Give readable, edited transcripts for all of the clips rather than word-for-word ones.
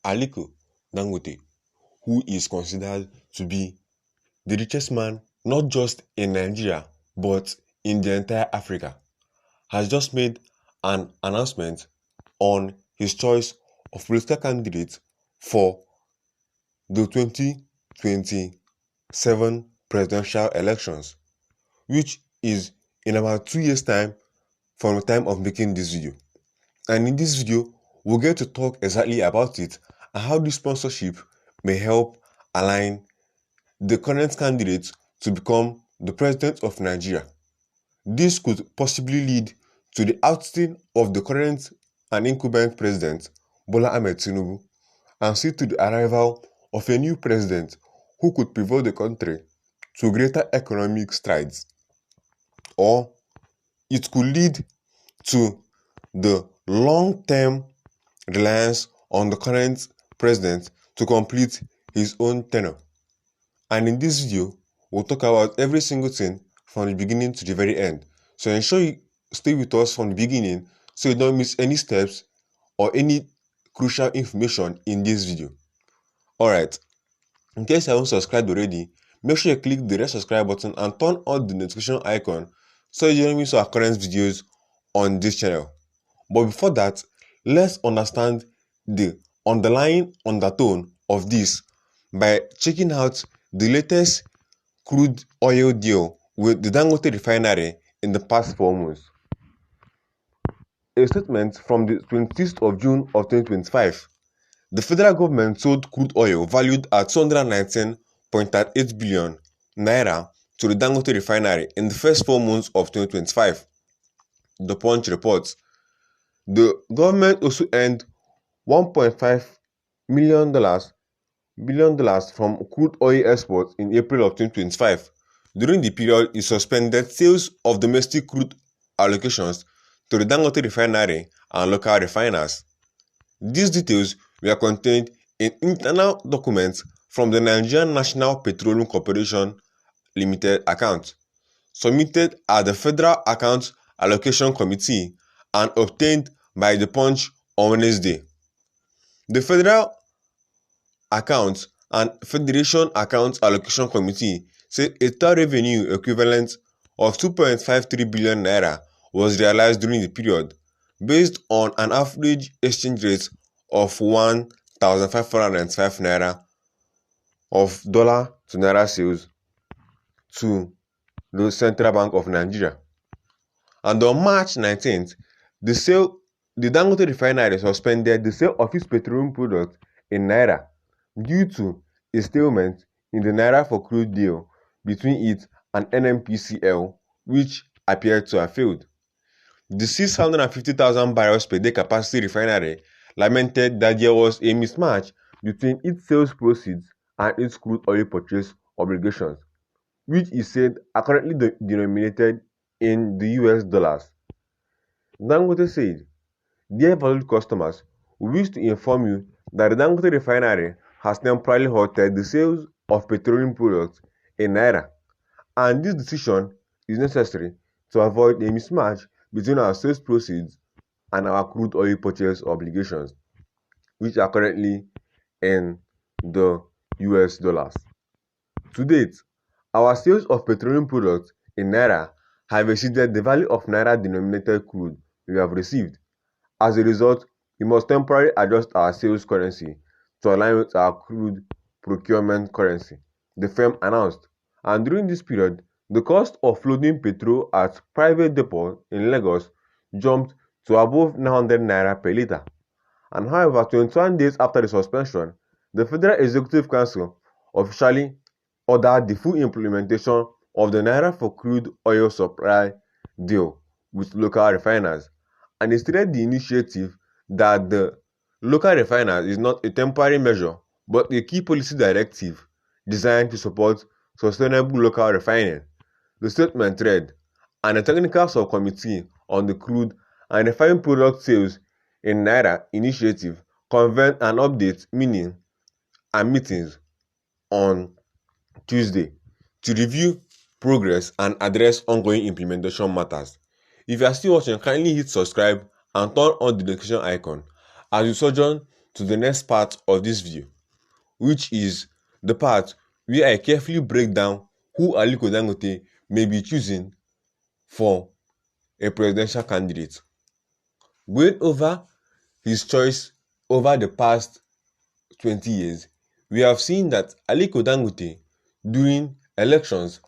Aliko Dangote, who is considered to be the richest man not just in Nigeria but in the entire Africa, has just made an announcement on his choice of political candidate for the 2027 presidential elections, which is in about 2 years' time from the time of making this video. And in this video, we'll get to talk exactly about it and how this sponsorship may help align the current candidate to become the president of Nigeria. This could possibly lead to the ousting of the current and incumbent president, Bola Ahmed Tinubu, and see to the arrival of a new president who could pivot the country to greater economic strides. Or it could lead to the long-term reliance on the current president to complete his own tenure. And in this video, we'll talk about every single thing from the beginning to the very end. So ensure you stay with us from the beginning so you don't miss any steps or any crucial information in this video. Alright, in case you haven't subscribed already, make sure you click the red subscribe button and turn on the notification icon so you don't miss our current videos on this channel. But before that, let's understand the underlying undertone of this by checking out the latest crude oil deal with the Dangote refinery in the past 4 months. A statement from the 26th of June of 2025. The federal government sold crude oil valued at 219.38 billion naira to the Dangote refinery in the first 4 months of 2025. The Punch reports. The government also earned $1.5 billion from crude oil exports in April of 2025. During the period, it suspended sales of domestic crude allocations to the Dangote refinery and local refiners. These details were contained in internal documents from the Nigerian National Petroleum Corporation Limited account, submitted at the Federal Accounts Allocation Committee and obtained by the Punch on Wednesday. The Federal Accounts and Federation Accounts Allocation Committee said a total revenue equivalent of 2.53 billion naira was realized during the period, based on an average exchange rate of 1,505 naira of dollar to naira sales to the Central Bank of Nigeria. And on March 19th, the Dangote refinery suspended the sale of its petroleum products in naira due to a stalemate in the naira for crude deal between it and NNPCL, which appeared to have failed. The 650,000 barrels per day capacity refinery lamented that there was a mismatch between its sales proceeds and its crude oil purchase obligations, which is said are currently denominated in the US dollars. Dangote said, "Dear valued customers, we wish to inform you that the Dangote refinery has temporarily halted the sales of petroleum products in naira, and this decision is necessary to avoid a mismatch between our sales proceeds and our crude oil purchase obligations, which are currently in the US dollars. To date, our sales of petroleum products in naira have exceeded the value of naira-denominated crude we have received. As a result, we must temporarily adjust our sales currency to align with our crude procurement currency," the firm announced. And during this period, the cost of loading petrol at private depot in Lagos jumped to above 900 naira per litre. And however, 21 days after the suspension, the Federal Executive Council officially ordered the full implementation of the naira for crude oil supply deal with local refiners, and it stated the initiative that the local refiners is not a temporary measure but a key policy directive designed to support sustainable local refining. The statement read, "And a technical subcommittee on the crude and refined product sales in naira initiative convened an update meeting on Tuesday to review progress and address ongoing implementation matters." If you are still watching, kindly hit subscribe and turn on the notification icon as you sojourn to the next part of this video, which is the part where I carefully break down who Aliko Dangote may be choosing for a presidential candidate. Going over his choice over the past 20 years, we have seen that Aliko Dangote during elections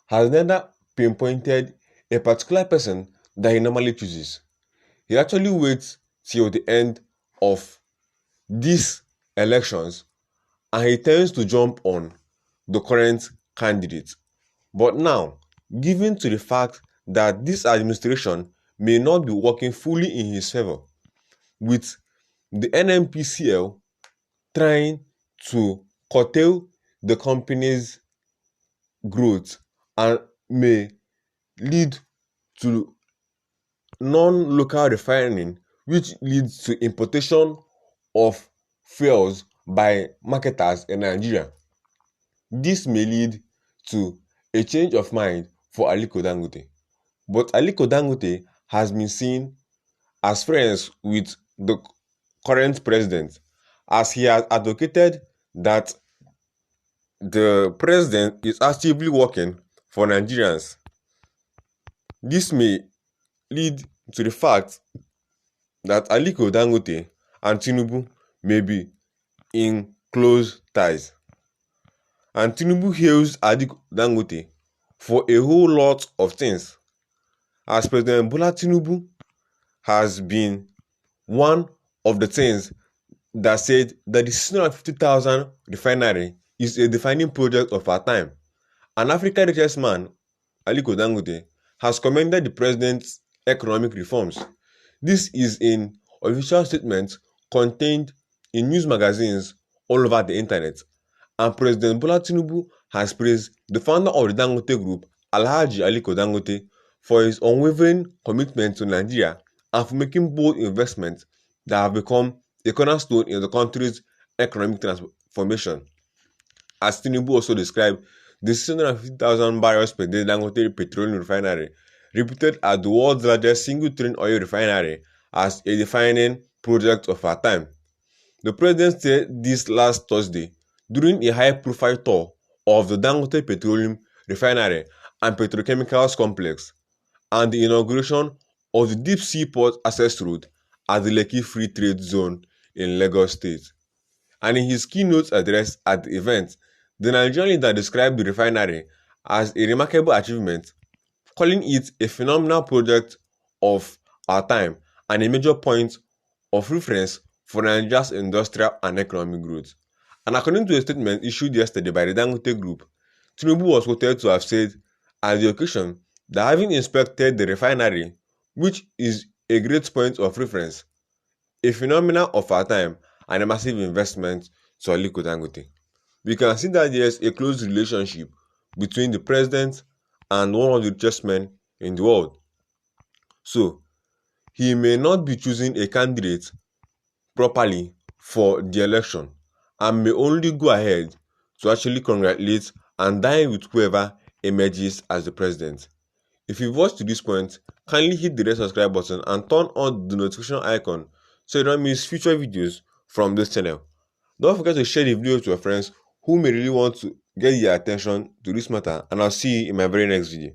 has never pinpointed a particular person that he normally chooses. He actually waits till the end of these elections and he tends to jump on the current candidate. But now, given to the fact that this administration may not be working fully in his favor, with the NNPCL trying to curtail the company's growth and may lead to non-local refining, which leads to importation of fuels by marketers in Nigeria. This may lead to a change of mind for Aliko Dangote. But Aliko Dangote has been seen as friends with the current president, as he has advocated that the president is actively working for Nigerians. This may lead to the fact that Aliko Dangote and Tinubu may be in close ties. And Tinubu hails Aliko Dangote for a whole lot of things, as President Bola Tinubu has been one of the things that said that the 650,000 refinery is a defining project of our time. An African richest man, Aliko Dangote, has commended the president's economic reforms. This is in official statements contained in news magazines all over the internet. And President Bola Tinubu has praised the founder of the Dangote Group, Alhaji Aliko Dangote, for his unwavering commitment to Nigeria and for making bold investments that have become a cornerstone in the country's economic transformation. As Tinubu also described the 650,000 barrels per day Dangote petroleum refinery, reputed as the world's largest single-train oil refinery, as a defining project of our time. The president said this last Thursday during a high-profile tour of the Dangote petroleum refinery and petrochemicals complex and the inauguration of the deep sea port access road at the Lekki Free Trade Zone in Lagos State. And in his keynote address at the event, the Nigerian leader described the refinery as a remarkable achievement, calling it a phenomenal project of our time and a major point of reference for Nigeria's industrial and economic growth. And according to a statement issued yesterday by the Dangote Group, Tinubu was quoted to have said at the occasion that having inspected the refinery, which is a great point of reference, a phenomenon of our time, and a massive investment to Aliko Dangote, we can see that there is a close relationship between the president and one of the richest men in the world. So, he may not be choosing a candidate properly for the election and may only go ahead to actually congratulate and dine with whoever emerges as the president. If you've watched to this point, kindly hit the red subscribe button and turn on the notification icon so you don't miss future videos from this channel. Don't forget to share the video with your friends who may really want to get their attention to this matter, and I'll see you in my very next video.